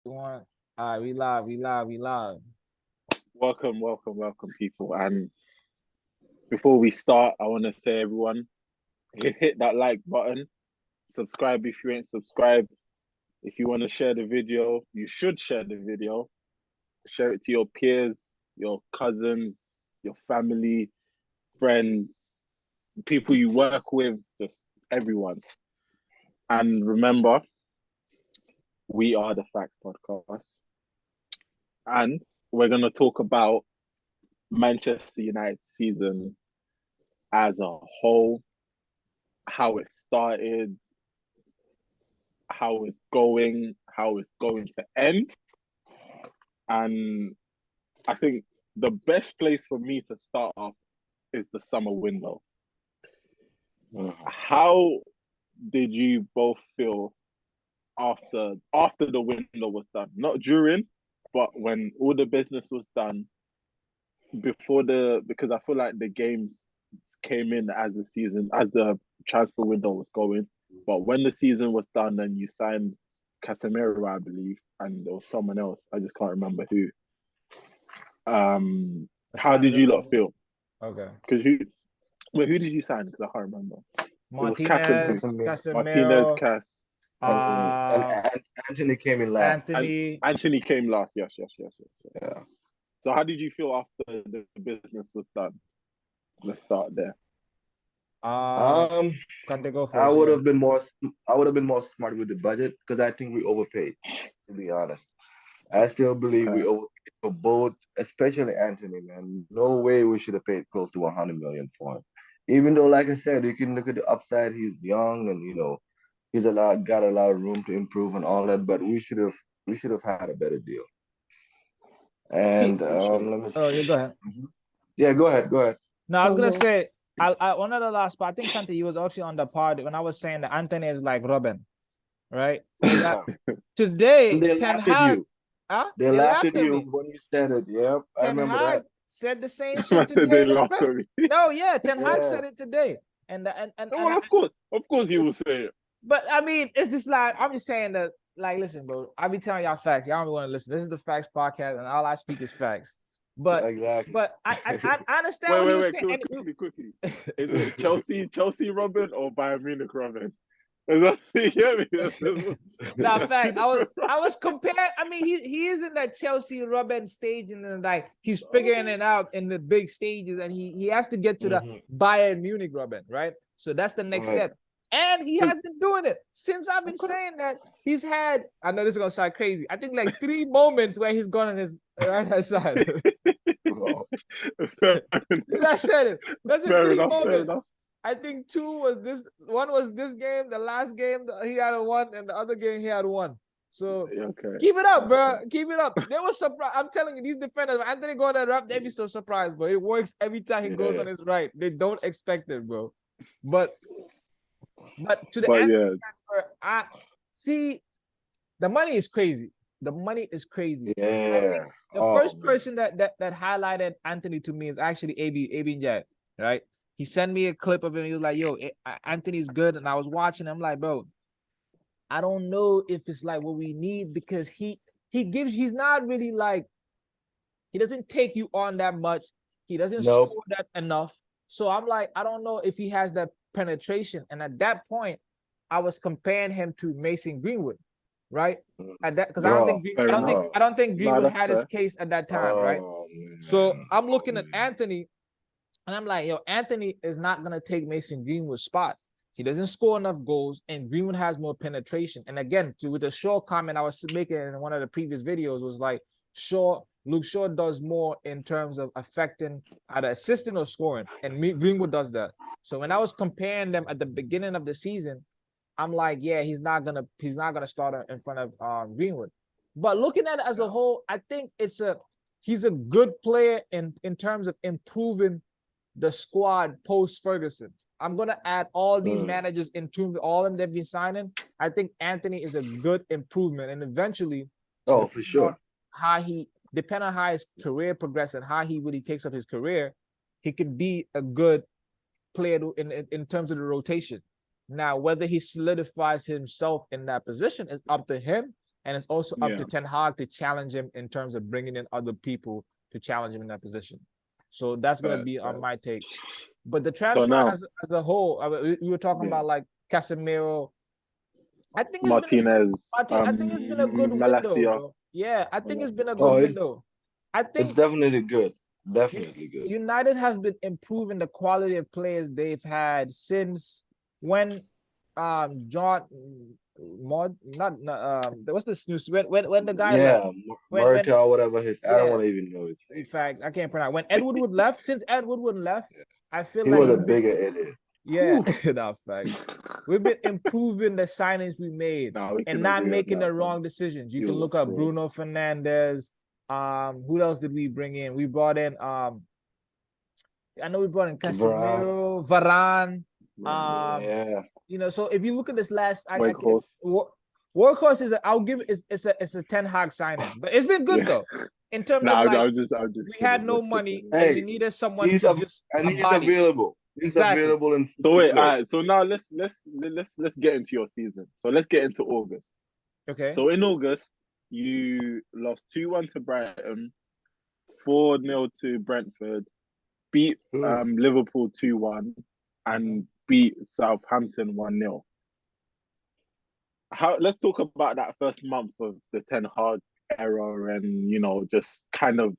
One. All right, we live. Welcome, people. And before we start, I want to say, everyone, hit that like button, subscribe if you ain't subscribed. If you want to share the video, you should share the video. Share it to your peers, your cousins, your family, friends, people you work with, just everyone. And remember, we are the Factz podcast. And we're going to talk about Manchester United season as a whole, how it started, how it's going to end. And I think the best place for me to start off is the summer window. How did you both feel after the window was done? Not during, but when all the business was done because I feel like the games came in as the transfer window was going. But when the season was done and you signed Casemiro, I believe, and there was someone else, I just can't remember who. How did you lot feel? Okay. Because who did you sign? Because I can't remember. Martinez, Martinez, Casemiro, Cass, and Anthony came in last. Anthony. Anthony came last. Yes. Yeah. So how did you feel after the business was done? Let's start there. Can they go first? I would have been more smart with the budget because I think we overpaid, to be honest. I still believe we overpaid for both, especially Anthony, man. No way we should have paid close to 100 million for him. Even though, like I said, you can look at the upside, he's young and he's got a lot of room to improve and all that, but we should have had a better deal. And let me see. Oh, yeah, go ahead. Yeah, go ahead. No, I was gonna say, I one of the last, but I think Kante, was actually on the pod when I was saying that Anthony is like Robin, right? Today, They laughed at you. They laughed at you when you said it. Yep, I remember that. Said the same shit today. No, yeah, Ten Hag Yeah. said it today, and Well, of course, you will say it. but I mean, it's just like I'm just saying that. Like, listen, bro, I be telling y'all facts. Y'all don't want to listen. This is the Factz podcast, and all I speak is facts. But Exactly. but I understand what he was saying. Quickly. Is it Chelsea Robin or Bayern Munich Robin? You get me? Nah, fact. I was comparing. I mean, he is in that Chelsea Robin stage, and then like he's figuring it out in the big stages, and he has to get to the Bayern Munich Robin, right? So that's the next step. And he has been doing it since I've been saying that. He's had, I know this is gonna sound crazy, I think like 3 moments where he's gone on his right hand side. I said it. That's in 3 moments. I think 2 was this. 1 was this game. The last game he had a 1, and the other game he had 1. So keep it up, bro. Keep it up. They were surprised. I'm telling you, these defenders, when Anthony go on that rap, they be so surprised, bro. It works every time he goes on his right. They don't expect it, bro. But to the transfer, I see the money is crazy. The money is crazy. Yeah. The first person that highlighted Anthony to me is actually AB Jack, right? He sent me a clip of him. He was like, "Yo, Anthony's good," and I was watching. I'm like, "Bro, I don't know if it's like what we need because he's not really like, he doesn't take you on that much. He doesn't score that enough. So I'm like, I don't know if he has that penetration." And at that point, I was comparing him to Mason Greenwood, right? At that, because I don't think Greenwood had his case at that time, right? So I'm looking at Anthony, and I'm like, yo, Anthony is not gonna take Mason Greenwood's spot. He doesn't score enough goals, and Greenwood has more penetration. And again, with the Shaw comment I was making in one of the previous videos was like, Luke Shaw does more in terms of affecting either assisting or scoring, and Greenwood does that. So when I was comparing them at the beginning of the season, I'm like, yeah, he's not gonna start in front of Greenwood. But looking at it as a whole, I think he's a good player in terms of improving the squad post Ferguson. I'm gonna add all these managers into all of them they've been signing. I think Anthony is a good improvement, and eventually, for sure, depending on how his career progresses and how he really takes up his career, he could be a good player in terms of the rotation. Now, whether he solidifies himself in that position is up to him and it's also up Yeah. to Ten Hag to challenge him in terms of bringing in other people to challenge him in that position. So that's gonna be on my take. But the transfer now- as a whole, we were talking Yeah. about like Casemiro. I think it's Martinez, I think it's been a good window, Malacia. bro. Yeah, I think it's been a Oh, good it's- window. I It's think definitely good. Definitely good. United have been improving the quality of players they've had since when John Mod not what's this news when the guy left. when Murta or whatever his. I don't Yeah. want to even know his in name. fact I can't pronounce when Ed Woodward left. Since Ed Woodward left, I feel He like was a we've been- bigger idiot. yeah, no facts. We've been improving the signings we made Nah, we and can not agree on making that, the fam. wrong decisions. You He can was look up fraud. Bruno Fernandes. Who else did we bring in? We brought in I know we brought in Casemiro, Varane. Yeah. You know, so if you look at this last, Workhorse. Workhorse is I'll give it's a Ten Hag signing, but it's been good Yeah. though. In terms Nah, of like I was just we had no money Hey, and we needed someone He's to just and he's embody. available. He's Exactly. available in. So wait, play. all right. So now let's get into your season. So let's get into August. Okay. So in August, you lost 2-1 to Brighton, 4-0 to Brentford, beat Liverpool 2-1, and beat Southampton 1-0. Let's talk about that first month of the Ten Hag era, and just kind of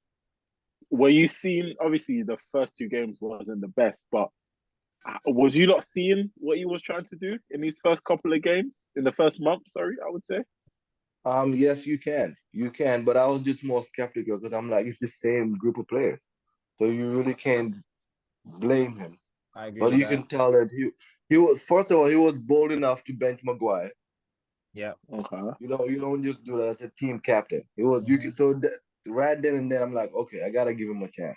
were you seeing? Obviously, the first two games wasn't the best, but was you not seeing what he was trying to do in these first couple of games in the first month? Sorry, I would say. Yes, you can, but I was just more skeptical because I'm like, it's the same group of players, so you really can't blame him. I agree But with you that. can tell that he was, first of all, he was bold enough to bench Maguire. Yeah. Okay. You don't just do that as a team captain. He was right then and there. I'm like, okay, I gotta give him a chance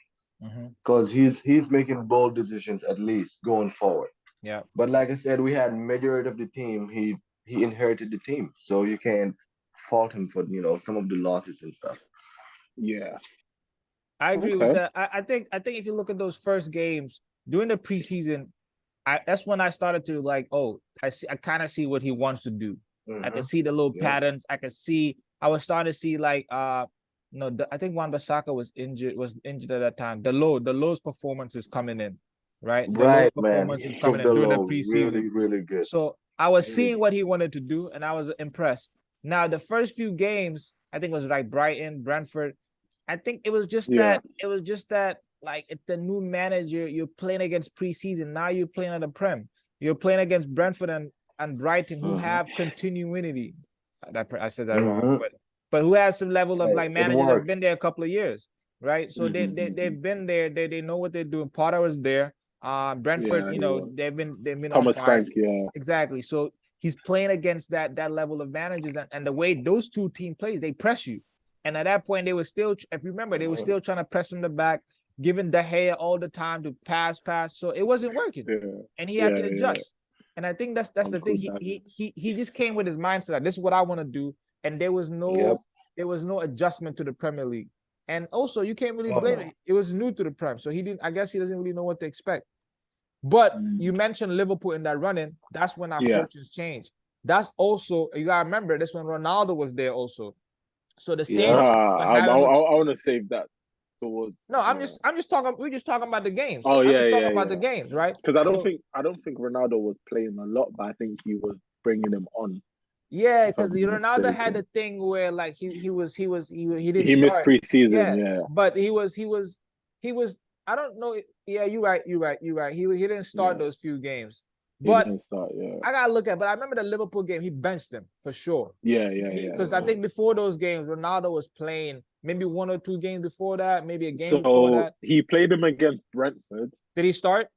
because he's making bold decisions at least going forward. Yeah. But like I said, we had majority of the team. He inherited the team, so you can't fault him for some of the losses and stuff. Yeah. I agree with that. I think if you look at those first games during the preseason, that's when I started to like, I kind of see what he wants to do. I can see the little patterns. I was starting to see like I think Wan-Bissaka was injured at that time. The Low's performance is coming in, right? The Low's performance is coming in during the preseason. Really, really good. So I was seeing what he wanted to do, and I was impressed. Now the first few games, I think it was like Brighton, Brentford. I think it was just that like it's the new manager. You're playing against preseason. Now you're playing at the Prem. You're playing against Brentford and Brighton, who have continuity. I said that wrong, but who has some level of like manager that's been there a couple of years, right? So they've been there. They know what they're doing. Potter was there. Brentford, they've been Thomas on fire. Frank, yeah. Exactly. So he's playing against that level of managers, and the way those two teams plays, they press you. And at that point, they were still, if you remember, they were still trying to press from the back, giving De Gea all the time to pass. So it wasn't working, and he had to adjust. And I think that's the thing. He just came with his mindset. This is what I want to do, and there was no adjustment to the Premier League. And also, you can't really blame it. It was new to the Prem, so he didn't. I guess he doesn't really know what to expect. But you mentioned Liverpool in that running. That's when our fortunes changed. That's also, you gotta remember, this when Ronaldo was there also. So the same. I want to save that towards. No, I'm just talking. We're just talking about the games. Oh yeah, I'm just talking about the games, right? Because I don't think Ronaldo was playing a lot, but I think he was bringing him on. Yeah, because Ronaldo had a thing where like he didn't missed preseason, yeah. But he was. I don't know. Yeah, you're right. He didn't start those few games. But I gotta look at. But I remember the Liverpool game. He benched him for sure. Yeah. Because I think before those games, Ronaldo was playing maybe 1 or 2 games before that, maybe a game before that. He played him against Brentford. Did he start?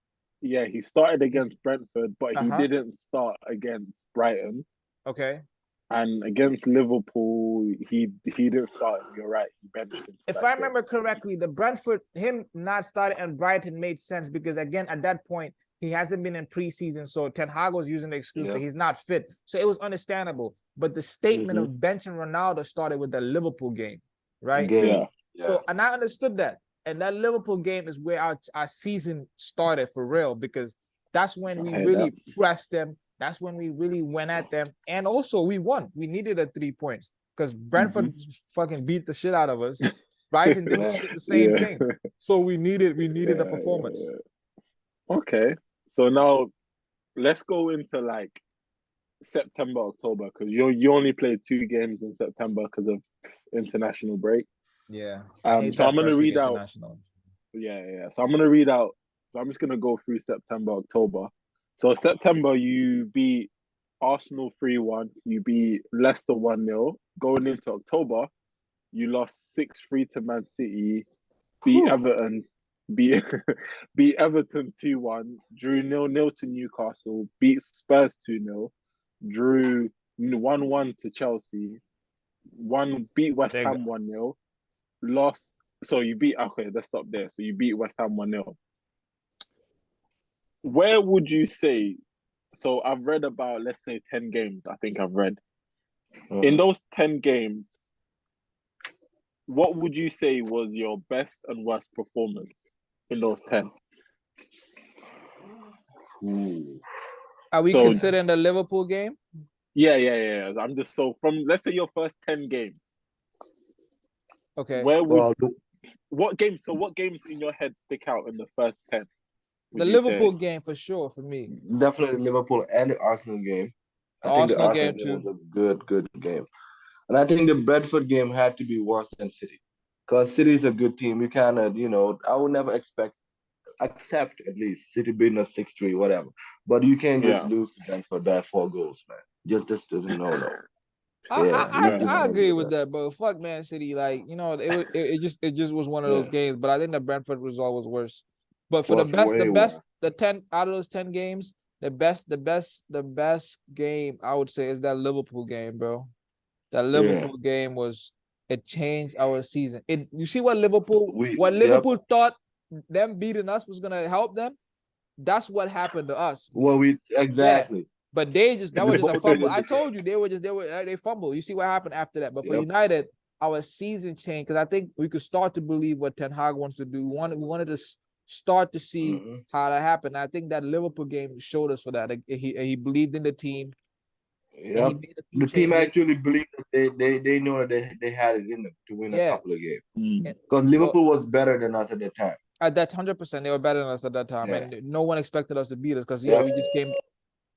Yeah, he started against Brentford, but he didn't start against Brighton. Okay. And against Liverpool, he didn't start. You're right. He benched him. If I remember correctly, the Brentford, him not starting and Brighton made sense because again, at that point, he hasn't been in preseason. So Ten Hag was using the excuse that he's not fit. So it was understandable. But the statement of benching Ronaldo started with the Liverpool game, right? Yeah. So, and I understood that. And that Liverpool game is where our season started for real, because that's when we really pressed them. That's when we really went at them. And also we won. We needed 3 points. because Brentford fucking beat the shit out of us. Brighton did the same thing. So we needed a performance. Okay. So now let's go into like September, October, because you only played 2 games in September because of international break. Yeah. So I'm gonna read out. Yeah. So I'm gonna read out. So I'm just gonna go through September, October. So September, you beat Arsenal 3-1. You beat Leicester 1-0. Going into October, you lost 6-3 to Man City. Beat Everton. Beat Everton 2-1. Drew 0-0 to Newcastle. Beat Spurs 2-0. Drew 1-1 to Chelsea. Beat West Ham 1-0. Lost. So you beat. Okay, let's stop there. So you beat West Ham 1-0. Where would you say? So I've read about, let's say, 10 games. I think I've read. In those 10 games, what would you say was your best and worst performance in those 10? Are we considering the Liverpool game? Yeah. I'm just from, let's say, your first 10 games. Okay. What games in your head stick out in the first 10? The Liverpool game for sure for me. Definitely Liverpool and the Arsenal game. I think the Arsenal game too was a good game. And I think the Brentford game had to be worse than City. Because City is a good team. You cannot, I would never accept at least City beating us 6-3, whatever. But you can't just lose to Brentford by 4 goals, man. Just no. I agree with that, bro. Fuck Man City, it just was one of those games. But I think the Brentford result was worse. But for the 10 out of those 10 games, the best game I would say is that Liverpool game, bro. That Liverpool game it changed our season. You see what Liverpool thought them beating us was gonna help them. That's what happened to us. Well, exactly. Yeah. But that was just a fumble. I told you they fumbled. You see what happened after that. But for United, our season changed because I think we could start to believe what Ten Hag wants to do. We wanted to start to see how that happened. I think that Liverpool game showed us for that. He believed in the team. Yeah, the team actually believed that they know that they had it in them to win a couple of games. Because Liverpool was better than us at that time. At that 100%, they were better than us at that time, and no one expected us to beat us because we just came.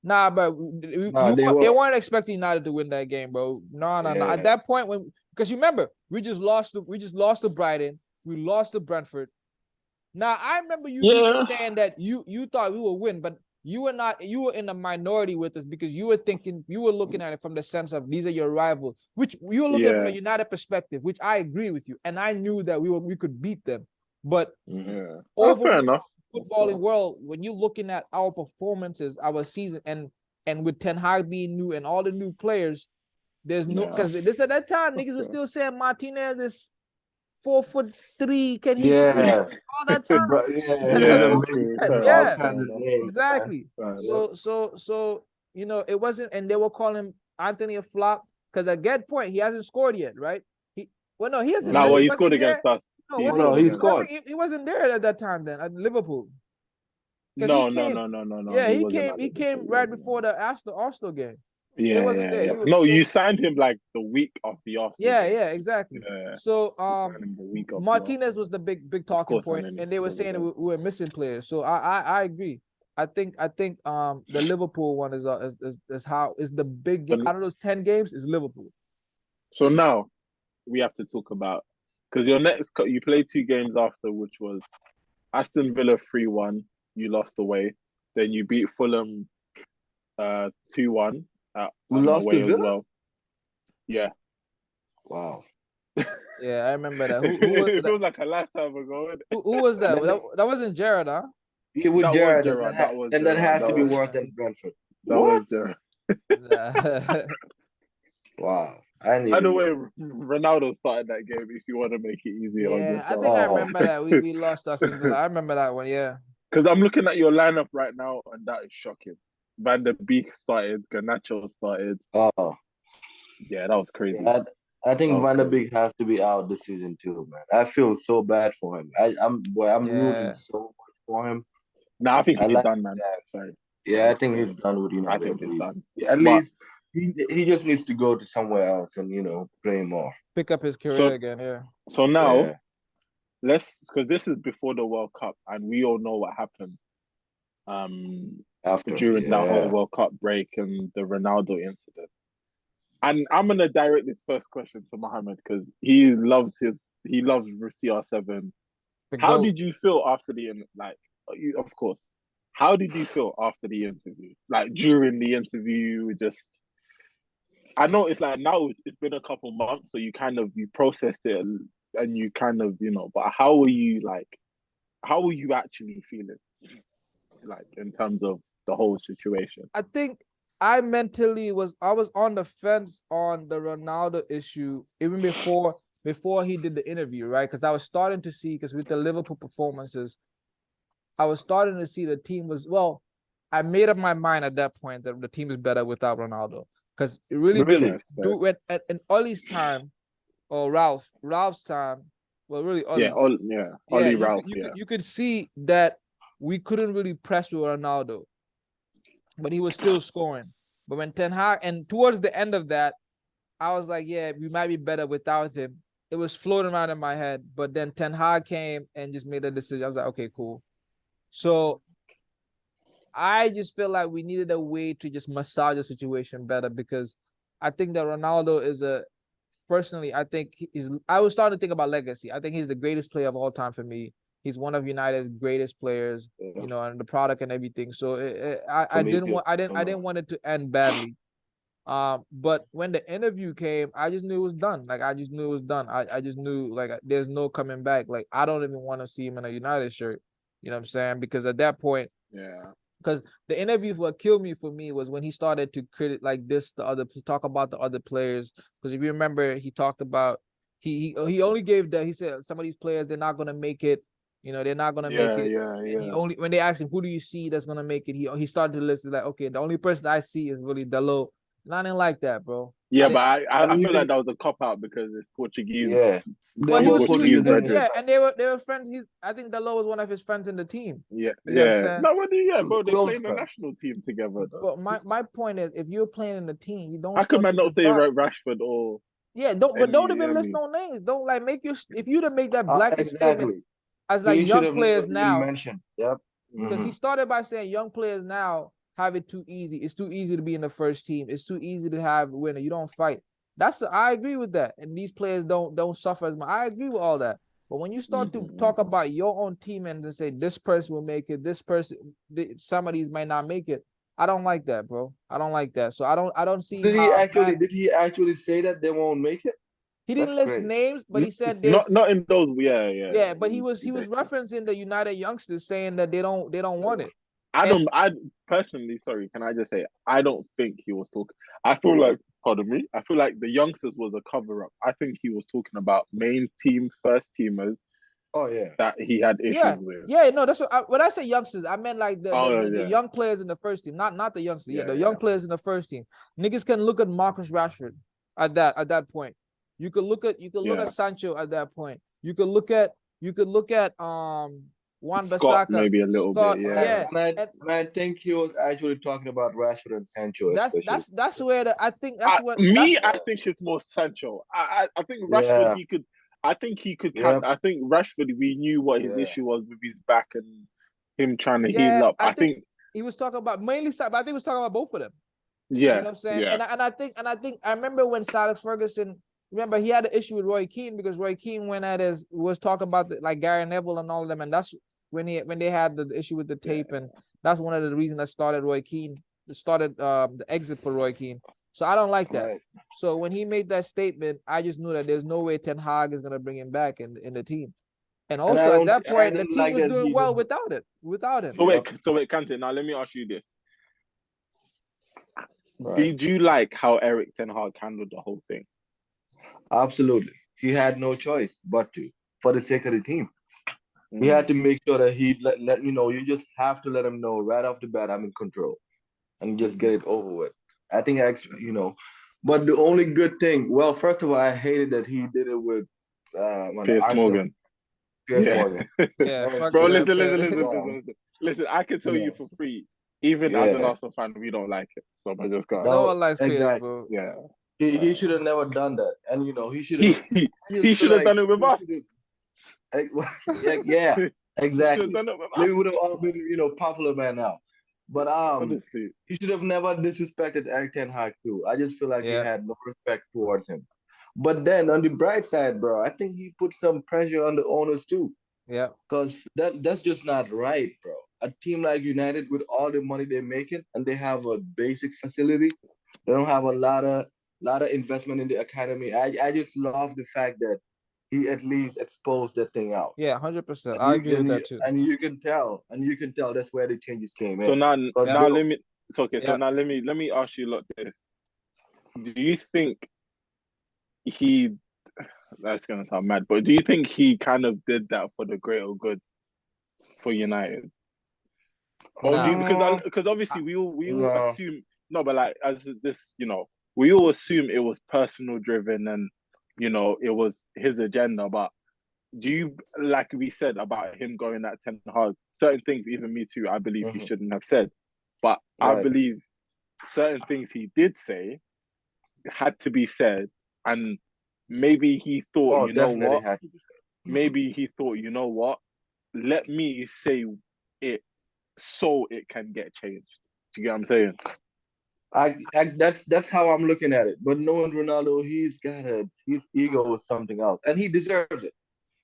Nah, but they weren't expecting United to win that game, bro. No. At that point, because you remember, we just lost to Brighton, we lost to Brentford. Now I remember you saying that you thought we would win, but you were in the minority with us because you were looking at it from the sense of these are your rivals, which you were looking at from a United perspective, which I agree with you, and I knew that we could beat them. But fair enough. Footballing world, when you're looking at our performances, our season, and with Ten Hag being new and all the new players, there's no because this at that time niggas was still saying Martinez is 4'3". Can he play all that time? Exactly. So it wasn't, and they were calling Anthony a flop because at that point he hasn't scored yet, right? He hasn't. No, he scored against us. He scored. He wasn't there at that time then at Liverpool. No. Yeah, he came right before the Arsenal game. So he wasn't there. No, you signed him like the week of the Arsenal. Yeah, exactly. Yeah. So Martinez was the big talking point, and they were saying that we were missing players. So I agree. I think the Liverpool one is the big game out of those 10 games is Liverpool. So now we have to talk about, because you played 2 games after, which was Aston Villa 3-1. You lost away. Then you beat Fulham 2-1 we lost away to Villa? as well. Yeah. Wow. Yeah, I remember that. Who was it feels like a lifetime ago. Who was that? That wasn't Jared, huh? Yeah, with Jared. That has to be worse than Brentford. That was Jared. Wow. By the way, Ronaldo started that game if you want to make it easier on yourself. I think I remember that. We lost Aston Villa. I remember that one, yeah. Because I'm looking at your lineup right now, and that is shocking. Van der Beek started, Garnacho started. Oh. Yeah, that was crazy. Yeah, I think Van der Beek has to be out this season too, man. I feel so bad for him. I'm rooting so much for him. I think he's done, man. Yeah, I think he's done with United. I think he's done. At least He just needs to go to somewhere else and play more. Pick up his career again. Yeah. So now Yeah. because this is before the World Cup, and we all know what happened After, during that whole yeah. World Cup break and the Ronaldo incident. And I'm gonna direct this first question to Mohammed because he loves CR7. The How GOAT. did you feel after of course, how did you feel after the interview? Like during the interview, I know it's like now it's been a couple months, so you processed it and you but how were you actually feeling? Like in terms of the whole situation. I think I was on the fence on the Ronaldo issue even before he did the interview, right? Because I was starting to see, because with the Liverpool performances, I was starting to see the team was, well, I made up my mind at that point that the team is better without Ronaldo. Because it really Really? when in Ollie's time or Ralph's time, well, really Ollie. Ollie, you Ralph, you could see that we couldn't really press with Ronaldo, but he was still scoring. But when Ten Hag, and towards the end of that, I was like, yeah, we might be better without him. It was floating around in my head, but then Ten Hag came and just made a decision. I was like, okay, cool. So I just feel like we needed a way to just massage the situation better, because I think that Ronaldo is personally, I was starting to think about legacy. I think he's the greatest player of all time for me. He's one of United's greatest players, and the product and everything. So I didn't want it to end badly. But when the interview came, I just knew it was done. Like I just knew it was done. I just knew, like, there's no coming back. Like I don't even want to see him in a United shirt. You know what I'm saying? Because at that point, because the interview, what killed me for me was when he started to talk about the other players. Because if you remember, he talked about he only gave he said some of these players, they're not gonna make it. They're not gonna make it. And he only, when they asked him, who do you see that's gonna make it, he started to list, like, okay, the only person I see is really Dalot. And I didn't like that, bro. Yeah, but I feel like that was a cop out because it's Portuguese. Yeah. But he was Portuguese, and they were friends. I think Dalot was one of his friends in the team. Yeah, you know what I'm saying? No, bro, they play in the national team together. Though. But my point is, if you're playing in the team, you don't. How could man not say Rashford or? Yeah, don't even list no names. Don't make if you to make that blanket statement as like young players now. Mentioned. Yep. Because he started by saying young players now have it too easy. It's too easy to be in the first team. It's too easy to have a winner. You don't fight. I agree with that. And these players don't suffer as much. I agree with all that. But when you start to talk about your own team and to say this person will make it, this person, some of these might not make it, I don't like that, bro. I don't like that. So I don't see. Did he actually say that they won't make it? He didn't list names, but he said not in those. Yeah. But he was referencing the United youngsters, saying that they don't want it. I personally, sorry, can I just say, I don't think he was talking. I feel like, pardon me, I feel like the youngsters was a cover up. I think he was talking about main team, first teamers. Oh yeah, that he had issues with. Yeah, no, that's what when I say youngsters, I meant like the young players in the first team, not the youngsters. Yeah, the young players in the first team. Niggas can look at Marcus Rashford at that point. You could look at Sancho at that point. You could look at Wan-Bissaka maybe a little bit, yeah. And I think he was actually talking about Rashford and Sancho. That's where I think I think it's more Sancho. I think Rashford he could. I think he could. Yep. I think Rashford. We knew what his issue was with his back and him trying to heal up. I think he was talking about mainly, but I think he was talking about both of them. Yeah, you know what I'm saying. Yeah. And I think I remember when Alex Ferguson. Remember, he had an issue with Roy Keane because Roy Keane was talking about like Gary Neville and all of them, and that's when they had the issue with the tape, and that's one of the reasons that started the exit for Roy Keane. So I don't like that. Right. So when he made that statement, I just knew that there's no way Ten Hag is gonna bring him back in the team. And also at that point, the team was doing well without him. So wait, Kante. Now let me ask you this: Did you like how Erik Ten Hag handled the whole thing? Absolutely. He had no choice but to, for the sake of the team. He had to make sure that he let you know, you just have to let him know right off the bat, I'm in control, and just get it over with. I think, but the only good thing, well, first of all, I hated that he did it with Piers Morgan. Piers Morgan. Yeah, bro, listen. I can tell you for free. even as an Yeah. Arsenal fan, we don't like it. So I just got No No, one likes Peters, exactly. bro. yeah. He should have never done that. And he should He have. he, I just he feel should have like done it with he us. should have. Yeah, He should have exactly. done it with Maybe us. we would have all been, popular by now. But Honestly. he should have never disrespected Eric Ten Hag too. I just feel like he Yeah, had no respect towards him. But then on the bright side, bro, I think he put some pressure on the owners too, yeah, because that's just not right, bro. A team like United with all the money they're making and they have a basic facility, they don't have a lot of investment in the academy. I just love the fact that he at least exposed that thing out. yeah, 100%. And I you agree with and that you, too. and you can tell that's where the changes came So in. now Because Yeah, now let me it's okay. So yeah. now let me ask you lot this. Do you think he that's gonna sound mad, but do you think he kind of did that for the greater good for United? Or do you Nah, because I, obviously we all no. assume no, but like as this, we all assume it was personal driven and it was his agenda. But do you like we said about him going at Ten Hag, certain things, even me too, I believe he Mhm. shouldn't have said. But I Right. believe certain things he did say had to be said, and maybe he thought, Oh, you know definitely what? had to be said. Mhm. Maybe he thought, you know what? Let me say it so it can get changed. Do you get what I'm saying? That's how I'm looking at it. But knowing Ronaldo, his ego is something else, and he deserves it.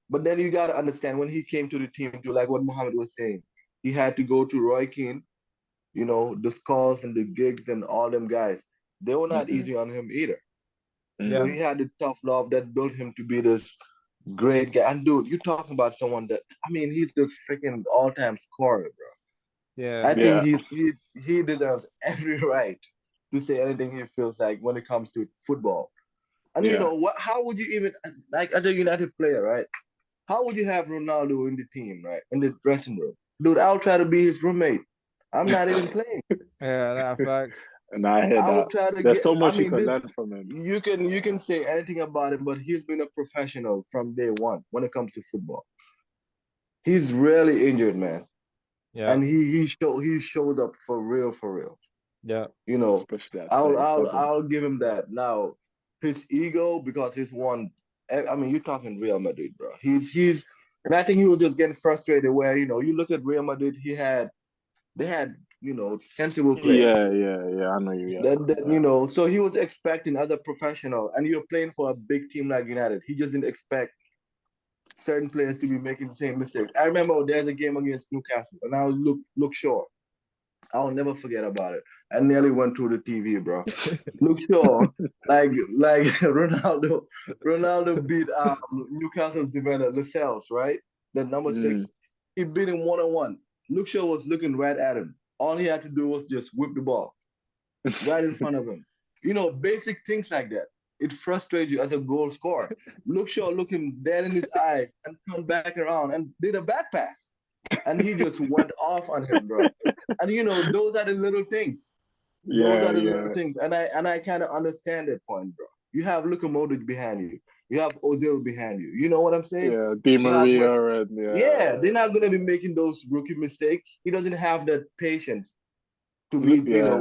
But then you gotta understand when he came to the team, to like what Mohammed was saying, he had to go to Roy Keane, the Skulls and the Gigs and all them guys. They were not Mm-hmm. easy on him either. So yeah, he had the tough love that built him to be this great guy. And dude, you're talking about someone that he's the freaking all-time scorer, bro. yeah, I think Yeah, he deserves every right to say anything he feels like when it comes to football. And yeah. what? How would you even like as a United player, right? How would you have Ronaldo in the team, right? In the dressing room, dude. I'll try to be his roommate. I'm not even playing. yeah. That facts. And I hear I that. would try to There's get. so much you can learn from him. You can say anything about him, but he's been a professional from day one when it comes to football. He's rarely injured, man, Yeah, and he shows up for real, for real. yeah, You know, Especially at I'll 37. I'll give him that. Now, his ego because he's won. You're talking Real Madrid, bro. And I think he was just getting frustrated. Where you look at Real Madrid, they had sensible players. Yeah. I know you. So he was expecting as a professional, and you're playing for a big team like United. He just didn't expect certain players to be making the same mistakes. I remember there's a game against Newcastle, and I was look Shaw. I'll never forget about it. I nearly went through the TV, bro. Look Shaw, like Ronaldo beat Newcastle's defender Lascelles, right? The number Yeah. 6. He beat him 1-on-1. Luke Shaw was looking right at him. All he had to do was just whip the ball right in front of him. Basic things like that. It frustrates you as a goal scorer. Luke Shaw looking dead in his eyes and come back around and did a back pass. And he just went off on him, bro. And those are the little things. Those Yeah, are the little yeah. things. And I kind of understand that point, bro. You have Luka Modric behind you. You have Ozil behind you. You know what I'm saying? Yeah, Di You have Maria and yeah, they're not gonna be making those rookie mistakes. He doesn't have that patience to be, yeah.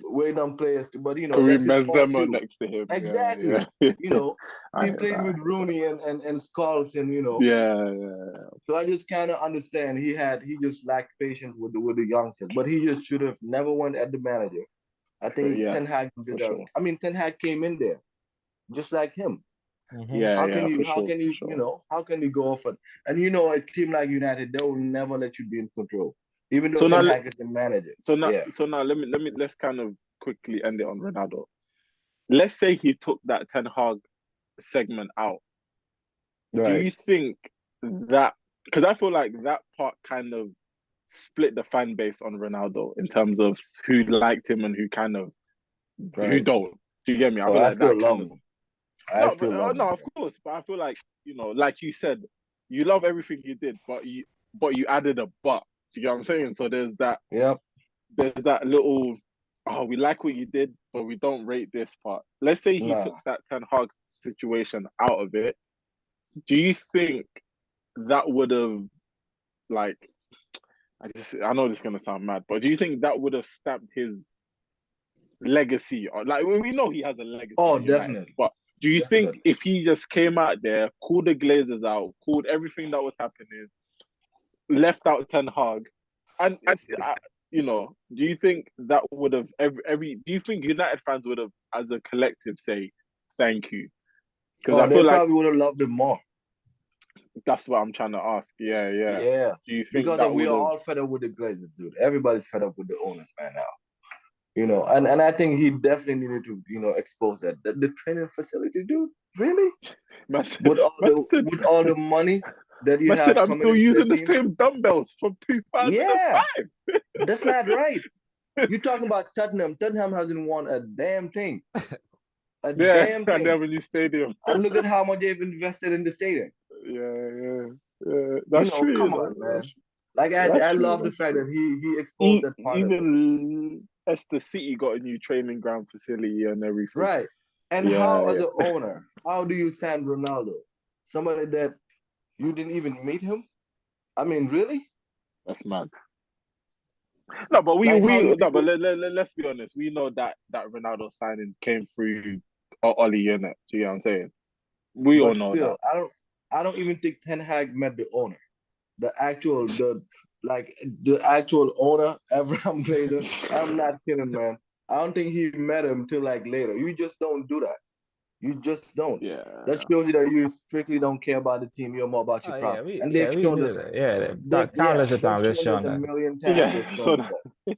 waiting on players to, but that's Karim his fault Benzema too. next to him. Yeah, Exactly. You yeah. know, I he hear played that. with Rooney and Scholes and Yeah. so I just kind of understand he just lacked patience with the youngsters, but he just should have never went at the manager. I But think yes, Ten Hag for deserves. sure. I mean, Ten Hag came in there just like him. hmm Yeah, for How sure, can for you, sure. how can you go off it? And a team like United, they will never let you be in control, even though So Ten now, Hag is the manager. Yeah, let's kind of quickly end it on Ronaldo. Let's say he took that Ten Hag segment out. Do right, you think that? Because I feel like that part kind of split the fan base on Ronaldo in terms of who liked him and who right. don't. Do you get me? I Oh, feel I like still that love kind of him. I still love no, him, of course, but I feel like like you said, you love everything you did, but you added a but. Do you get what I'm saying? So Yep. there's that little we like what you did, but we don't rate this part. Let's say he took Nah. that Ten Hag situation out of it. Do you think that would have like I know this is gonna sound mad, but do you think that would have stamped his legacy? Or like we know he has a legacy Oh, at United, definitely, but do you think definitely. if he just came out there, called the Glazers out, called everything that was happening, left out Ten Hag, and you know, do you think that would have every? Do you think United fans would have, as a collective, say thank you? Because Oh, I they feel like probably would have loved him more. that's what I'm trying to ask. Yeah, yeah. Yeah, Do you think because that we would are have? all fed up with the Glazers, dude. Everybody's fed up with the owners, man. Now, and I think he definitely needed to, expose that. The training facility, dude. Really? Man said, With all man the said, with all the money that he man said has I'm coming still into the using the team. same dumbbells from Yeah, 2005. that's not right. You're talking about Tottenham. Tottenham hasn't won a damn thing. A Yeah, damn at thing. the new stadium. And look at how much they've invested in the stadium. Yeah. That's true, Come on, man. Like That's I true. love the That's fact true. that he exposed that part of it. Even Leicester City got a new training ground facility and everything. Right. And how, as Yeah. an owner, how do you sign Ronaldo? Somebody that you didn't even meet him? I mean, really? That's mad. No, but Like how you no, but people, let's be honest. We know that Ronaldo signing came through Ollie, innit? Do you know what I'm saying? We all but know that. still, I don't even think Ten Hag met the owner. The actual owner, Abraham Glazer. I'm not kidding, man. I don't think he met him till like later. You just don't do that. You just don't. That Yeah. shows you that you strictly don't care about the team. You're more about your Oh yeah, profit. And they've we shown knew us. that. Yeah, Yeah, countless of they've times they've shown us shown a that. million times. They've Yeah. shown So us that.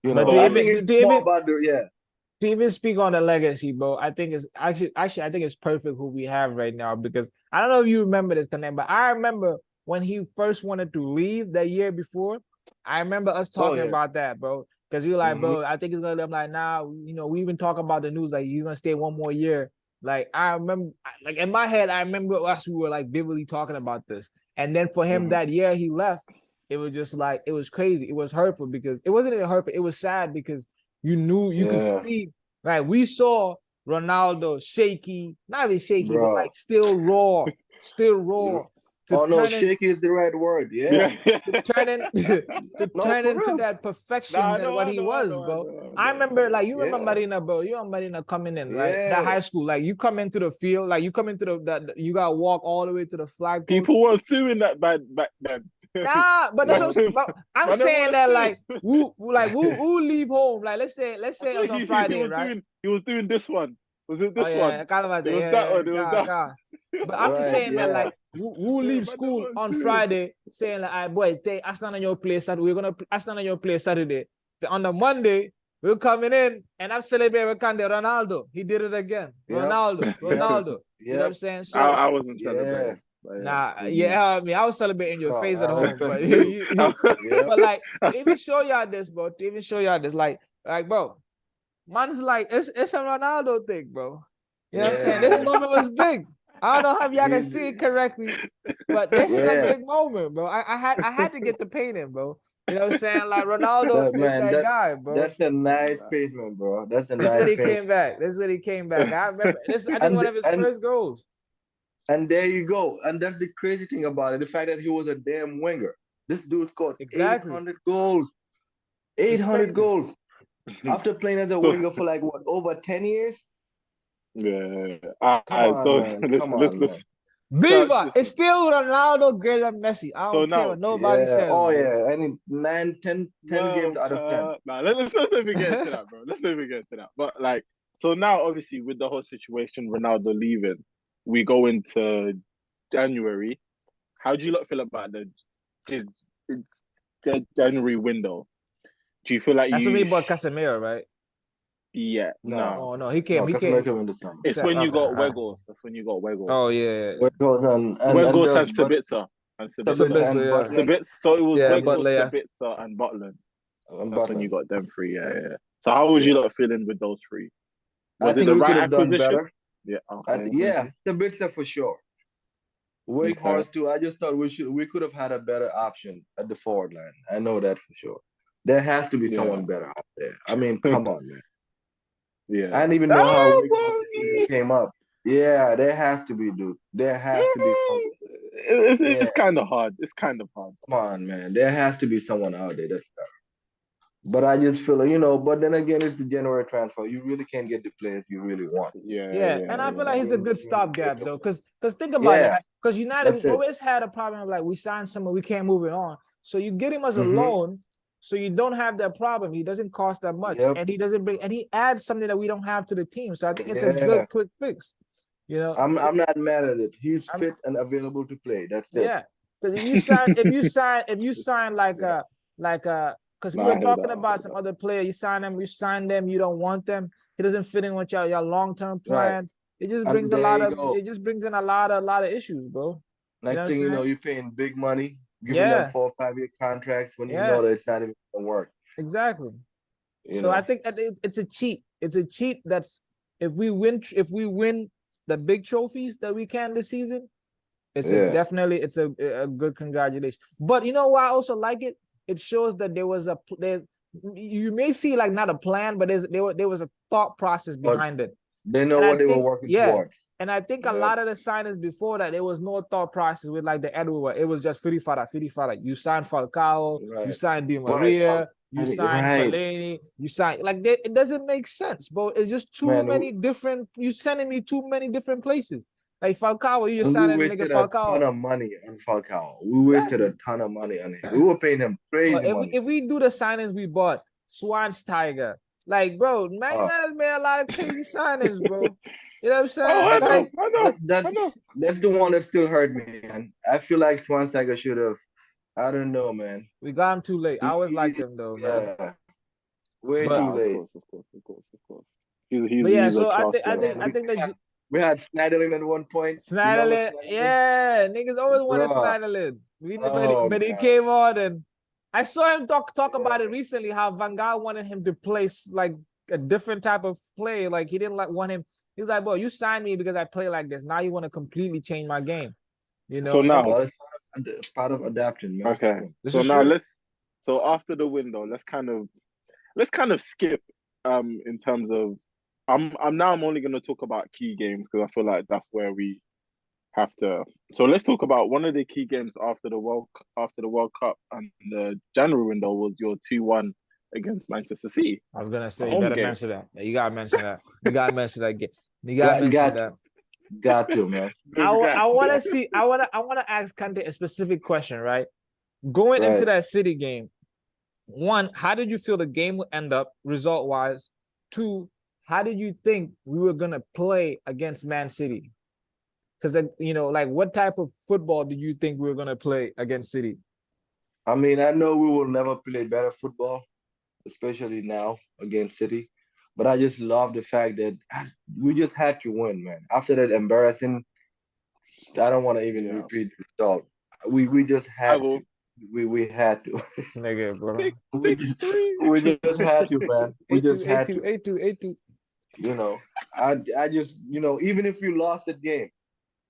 But so to I I think even it's to more even about to even speak on the legacy, bro, I think it's actually I think it's perfect who we have right now because I don't know if you remember this, Connect, but I remember when he first wanted to leave that year before. I remember us Oh talking yeah. about that, bro. Because you're like, Hmm. bro, I think he's gonna. I'm like, nah, we even talk about the news like he's gonna stay one more year. Like I remember, like in my head, I remember us we were like vividly talking about this, and then for him Hmm. that year he left, it was just like it was crazy. It was hurtful because it wasn't even hurtful. It was sad because you could Yeah, see, like we saw Ronaldo shaky, not even shaky, but bro. like still raw to Oh no, turn in shaky is the right word. Yeah. yeah. to turn in to No, turn for into real. that No, perfection that what he was, I bro. know, I remember, like you remember Yeah. Marina, bro. You remember Marina coming in, right? That Yeah. high school, like you come into the field, like you come into you gotta walk all the way to the flag post. People weren't suing that back then. Nah, but that's man, No. what I'm man, them saying weren't that suing. like who leave home. Like let's say it was on Friday, right? He was doing this one. Was it Oh this yeah, one? kind of like It that. was that Yeah, one. It was God, that. God. But I'm just Right. saying that Yeah. like who Yeah, leave man, them school weren't on suing. Friday saying like, "I boy, I stand on your place Saturday. We're gonna I stand on your place Saturday." Then on the Monday we're coming in and I'm celebrating with Kande Ronaldo. He did it again. Yep. Yep. Ronaldo. You know what I'm Yep. saying? I So wasn't Yeah. celebrating. But yeah. nah, yeah, I mean I was celebrating your No, face at I was home, but celebrating. Yep. but like to even show y'all this, bro. To even show y'all this, like bro. Man's like, it's a Ronaldo thing, bro. You know what I'm Yeah, saying? This man. moment was big. I don't know how y'all can He, see it correctly, but this is a yeah. big moment, bro. I had to get the painting, bro. You know what I'm saying? Like Ronaldo That is man, that guy, bro. that's a nice pavement, bro. That's a This is when nice he pavement. came back. This is when he came back. I remember this. I think And one of his and first goals. and there you go. And that's the crazy thing about it. The fact that he was a damn winger. This dude scored Exactly. 800 goals. It's 800 crazy. goals. After playing as a so winger for like what, over 10 years? yeah. Come on, So man. Come on, man. so Viva! It's listen. still Ronaldo greater than Messi. I So don't care now, what nobody Yeah. says, Oh bro. yeah. I mean 9, 10 games well, out of 10. nah, let's not even get into that, bro. Let's not even get into that. But like, so now, obviously, with the whole situation, Ronaldo leaving, we go into January. How do you lot feel about the, the January window? Do you feel like That's what we bought Casemiro, right? yeah, No. no. Oh no, he No, came. He Casemiro came. came in the summer. It's when you Okay. got All right. Wegos. That's when you got Wegos. Oh yeah. Wegos and Wegos there's and Sabitzer. And Sabitzer. Sabitzer Sabitzer, and yeah. Butland. So it was Yeah, Wegos, Butler, yeah. Sabitzer, and Butland. And That's when you Butland. got them three. Yeah. So how was you Yeah. lot feeling with those three? I Was it think the we could right have done acquisition? better. Yeah. Okay. Yeah, Sabitzer for sure. Wake Okay. Horse too. I just thought we could have had a better option at the forward line. I know that for sure. There has to be Yeah. someone better out there. I mean, come on, man. I Yeah. didn't even know how Wake Horse even came up. Yeah, there has to be, dude. There has to be someone. it's kind of hard. It's kind of hard. Come on, man. There has to be someone out there that's better. But I just feel like, but then again, it's the January transfer. You really can't get the players you really want. Yeah, and I feel like he's a good stopgap though, because think about Yeah, it, because United always had a problem of like we signed someone, we can't move it on. So you get him as a loan, so you don't have that problem. He doesn't cost that much, and he doesn't bring, and he adds something that we don't have to the team. So I think it's a good quick fix. I'm not mad at it. He's fit and available to play. That's it. Yeah, because if you sign like because we were talking about some other player, you sign them, you don't want them. He doesn't fit in with your long-term plans. Right. It just brings in a lot of issues, bro. Next thing you know, you're paying big money, giving them 4 or 5 year contracts when you know that it's not even gonna work. Exactly. So I think it's a cheat. It's a cheat that's if we win the big trophies that we can this season, it's definitely a good congratulations. But you know why I also like it? It shows that there was you may see like not a plan, but there was a thought process behind it. They know what they were working towards. And I think a lot of the signings before that, there was no thought process with like the Edward. It was just Filthyfellas. You signed Falcao, you signed Di Maria, you signed Fellaini, you signed it doesn't make sense, bro. It's just too many different. You sending me too many different places. Like Falcao, you just signed a nigga Falcao. We wasted a ton of money on Falcao. We wasted a ton of money on him. We were paying him crazy money. If we do the signings we bought, Schweinsteiger, like, bro, Man United's made a lot of crazy signings, bro. You know what I'm saying? I know. That's the one that still hurt me, man. I feel like Schweinsteiger should have. I don't know, man. We got him too late. I always liked him though, man. Yeah, way too late. Of course. He's so I think that. We had Schneiderlin at one point. Schneiderlin, niggas always wanted Schneiderlin. But he came on, and I saw him talk about it recently. How Van Gaal wanted him to play like a different type of play. Like he didn't want him. He was like, "Bro, you signed me because I play like this. Now you want to completely change my game." So now it's part of adapting. Man. Okay. So after the window, let's kind of skip in terms of. I'm only going to talk about key games because I feel like that's where we have to. So let's talk about one of the key games after the World Cup and the January window was your 2-1 against Manchester City. I was gonna say you gotta mention that. You gotta mention that. You gotta mention that game. You gotta mention that. Got to, man. I want to ask Kante a specific question, right? Going into that City game, one, how did you feel the game would end up result-wise? Two, how did you think we were gonna play against Man City? Because like what type of football did you think we were gonna play against City? I mean, I know we will never play better football, especially now against City. But I just love the fact that we just had to win, man. After that embarrassing, I don't want to even repeat the result. We just had to. We had to. This nigga, bro. we just had to, man. We just had to. 8-2. I just, even if we lost that game,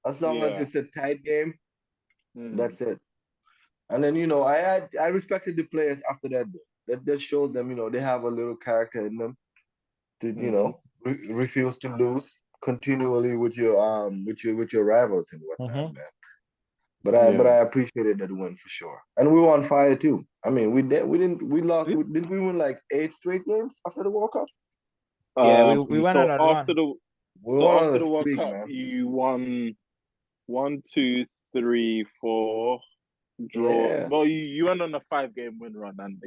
as long as it's a tight game, that's it. And then, I respected the players after that. That shows them, they have a little character in them to, refuse to lose continually with your rivals and whatnot, man. But I appreciated that win for sure. And we were on fire too. I mean, didn't we win like 8 straight games after the World Cup? Yeah, we went on after the World Cup, man. You won 1, 2, 3, 4 draw. Yeah. Well, you went on a 5-game win run, and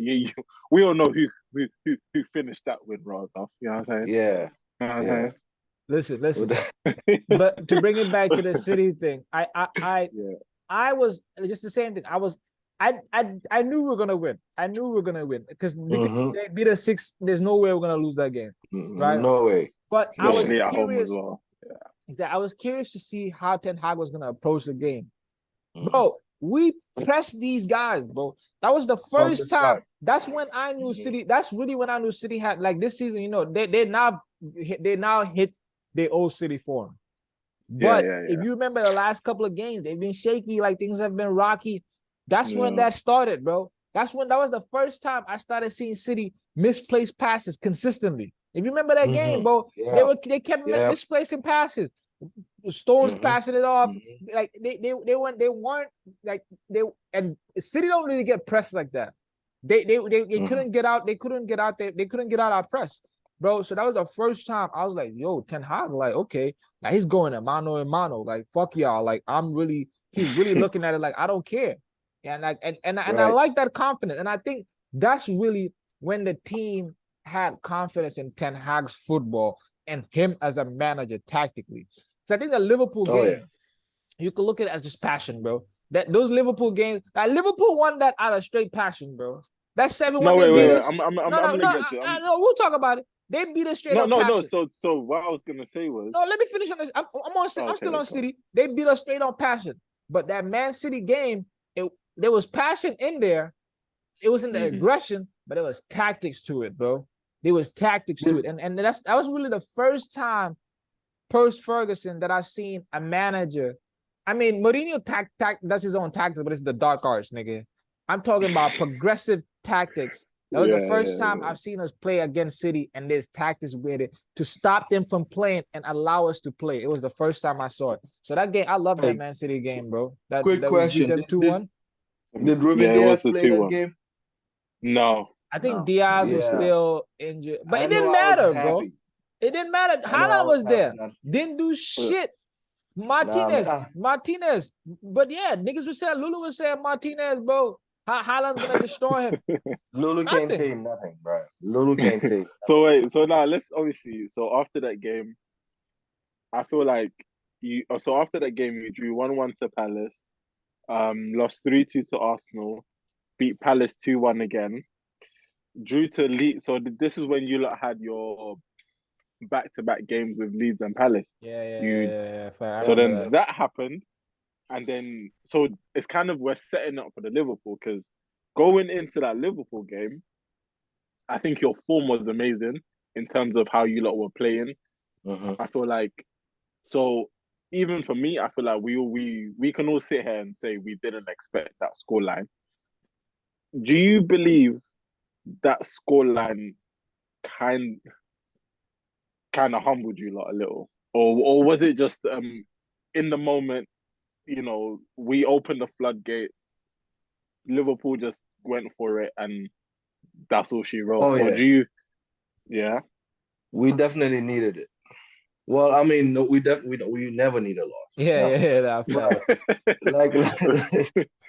we all know who finished that win run off. You know what I'm saying? Yeah. You know what I'm saying? Listen. But to bring it back to the City thing, I was just the same thing. I knew we were gonna win. I knew we were gonna win because they beat us 6. There's no way we're gonna lose that game, right? No way. But especially I was curious. Well. I was curious to see how Ten Hag was gonna approach the game, bro. We pressed these guys, bro. That was the first time. That's when I knew City. That's really when I knew City had like this season. They now hit their old City form. But if you remember the last couple of games, they've been shaky. Like things have been rocky. That's when that started, bro. That was the first time I started seeing City misplaced passes consistently. If you remember that game, bro, they kept misplacing passes. Stones passing it off. Like they weren't like and City don't really get pressed like that. They couldn't get out. They couldn't get out there. They couldn't get out our press, bro. So that was the first time I was like, yo, Ten Hag, like, okay, now he's going to mano and mano. Like, fuck y'all. Like, he's really looking at it like I don't care. And like and I like that confidence. And I think that's really when the team had confidence in Ten Hag's football and him as a manager tactically. So I think the Liverpool game, you can look at it as just passion, bro. That those Liverpool games, like Liverpool won that out of straight passion, bro. That 7-1. No, wait. No, we'll talk about it. They beat us straight on passion. So what I was gonna say was, no, let me finish on this. I'm still on City. They beat us straight on passion. But that Man City game, there was passion in there. It was in the aggression, but there was tactics to it, bro. There was tactics to it, and that was really the first time post Ferguson that I've seen a manager. I mean, Mourinho does his own tactics, but it's the dark arts, nigga. I'm talking about progressive tactics. That was the first time I've seen us play against City, and there's tactics with it to stop them from playing and allow us to play. It was the first time I saw it. So that game, I love that Man City game, bro. Quick question: Did 2-1. Did Ruben Diaz play that game? No. I think Diaz was still injured, but it didn't matter, bro. It didn't matter. Haaland was there. Didn't do shit. Martinez. But yeah, niggas was saying, Lulu was saying Martinez, bro. Haaland's gonna destroy him. Lulu can't say nothing, bro. Lulu can't say nothing. So now let's obviously. So after that game, I feel like you. So after that game, you drew 1-1 to Palace, lost 3-2 to Arsenal, beat Palace 2-1 again, drew to Leeds. So this is when you lot had your back-to-back games with Leeds and Palace. Yeah. So then that happened, and then so it's kind of we're setting up for the Liverpool, because going into that Liverpool game, I think your form was amazing in terms of how you lot were playing. I feel like, so even for me, I feel like we can all sit here and say we didn't expect that scoreline. Do you believe that scoreline kind of humbled you lot a little, or was it just in the moment, you know, we opened the floodgates, Liverpool just went for it, and that's all she wrote? Or do you? Yeah, we definitely needed it. Well, I mean, no, we never need a loss.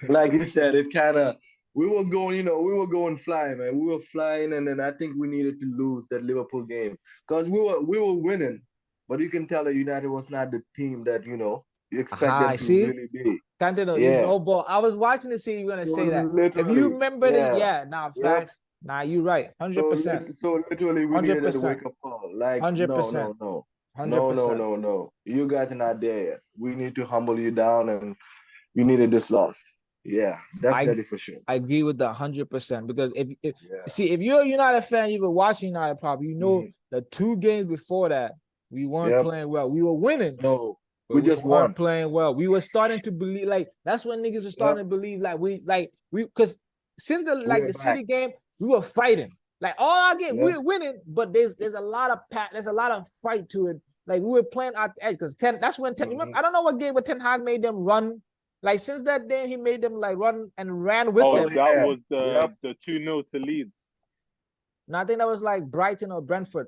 Like you said, it kind of, we were going flying, man. We were flying, and then I think we needed to lose that Liverpool game, because we were winning, but you can tell that United was not the team that you expect them to really be. But I was watching to see you gonna say that. If you remember Factz. Nah, you're right, 100%. So literally, we needed a wake up call. Like 100%. No. You guys are not there yet. We need to humble you down, and you needed this loss. Yeah, definitely for sure. I agree with the 100%, because if you're a United fan, you've been watching United probably, the 2 games before that, we weren't playing well. We were winning. No, we just weren't playing well. We were starting to believe, like, that's when niggas were starting to believe, because since the City game, we were fighting. Like, all our games, we were winning, but there's a lot of fight to it. Like, we were playing out the edge, because that's when remember, I don't know what game where Ten Hag made them run. Like, since that day, he made them like run and ran with them. That was the 2-0 to Leeds. No, I think that was like Brighton or Brentford.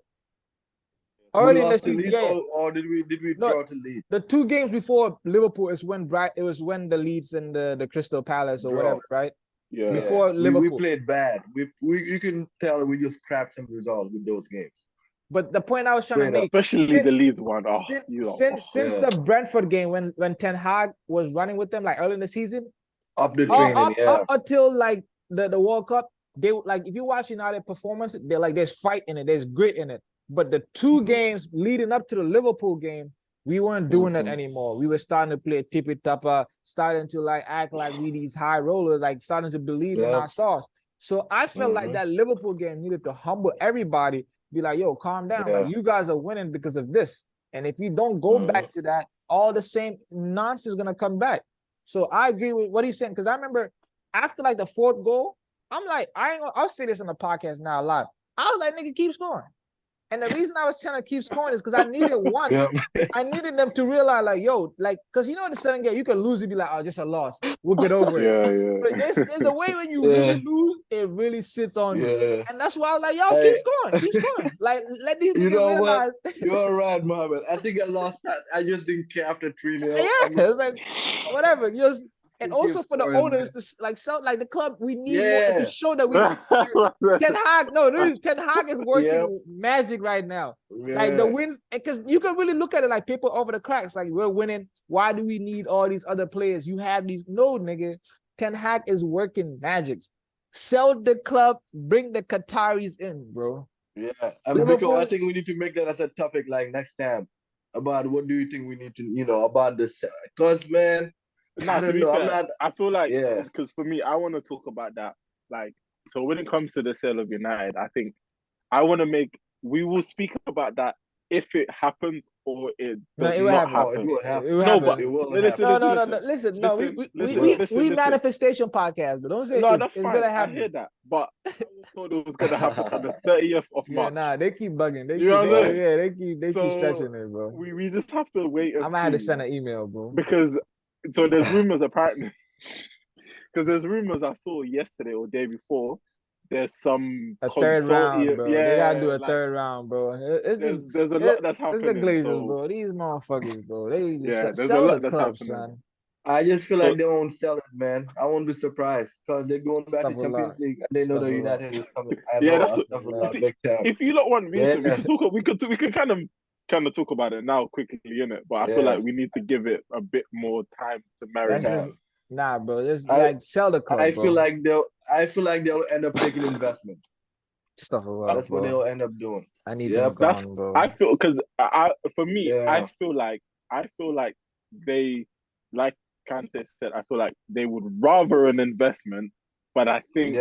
Early in the season, or did we draw to Leeds? The 2 games before Liverpool is when the Leeds and the Crystal Palace or whatever, right? Yeah. Before Liverpool, we played bad. You can tell we just scrapped some results with those games. But the point I was trying to make, especially the Leeds one, since the Brentford game, when Ten Hag was running with them, like early in the season, up the training, up until like the World Cup, they like, if you watch United performance, they're like, there's fight in it, there's grit in it. But the 2 games leading up to the Liverpool game, we weren't doing that anymore. We were starting to play tippy-tapper, starting to like act like we these high rollers, like starting to believe in our sauce. So I felt like that Liverpool game needed to humble everybody, be like, yo, calm down. Like, you guys are winning because of this. And if you don't go back to that, all the same nonsense is gonna come back. So I agree with what he's saying, because I remember after like the 4th goal, I'm like, I'll say this on the podcast now live. I was like, nigga, keep scoring. And the reason I was trying to keep scoring is because I needed one. Yeah. I needed them to realize, like, yo, like, because you know, in the second game, you can lose and be like, oh, just a loss. We'll get over it. Yeah, But there's a way when you Yeah. really lose, it really sits on you. Yeah. And that's why I was like, yo, Hey. keep scoring. Like, let these You niggas know what? realize. You're right, Mohammed. I think I lost that. I just didn't care after 3-0. Yeah, it's like, whatever. Just, and Keep also for the scoring, owners to like sell, like the club, we need more Yeah. to show that we Ten Hag. No, Ten Hag is working magic right now. Like the wins, because you can really look at it like people over the cracks. Like, we're winning. Why do we need all these other players? You have these. No, nigga. Ten Hag is working magic. Sell the club, bring the Qataris in, bro. Yeah. And Vico, I think we need to make that as a topic like next time. About what do you think we need to, about this? Because, man, I don't know. I feel like, Yeah. because for me, I want to talk about that. Like, so when it comes to the sale of United, I think we will speak about that if it happens or it does not happen. It will happen. No, but listen. No, we manifestation podcast, but don't say no. That's it's fine. Gonna happen. I hear that, but I thought it was gonna happen on the 30th of March. Yeah, nah, they keep bugging. They keep stretching it, bro. We just have to wait. I might have to send an email, bro. Because there's rumors apparently. Because there's rumors I saw yesterday or day before. There's a third round, bro. Yeah, they gotta do a third round, bro. There's a lot that's happening. It's the Glazers, bro. These motherfuckers, bro. They just there's sell a lot the club, that's son. I just feel like they won't sell it, man. I won't be surprised because they're going back to Champions League and they know the United is coming. If you don't want reason, we can kind of talk about it now quickly, innit? But I feel like we need to give it a bit more time to marinate. Nah, bro. It's like sell the club. I feel like they'll end up taking investment. Stuff That's what they'll end up doing. I need them gone, bro. I feel because I feel like they, like Kante said, I feel like they would rather an investment, but I think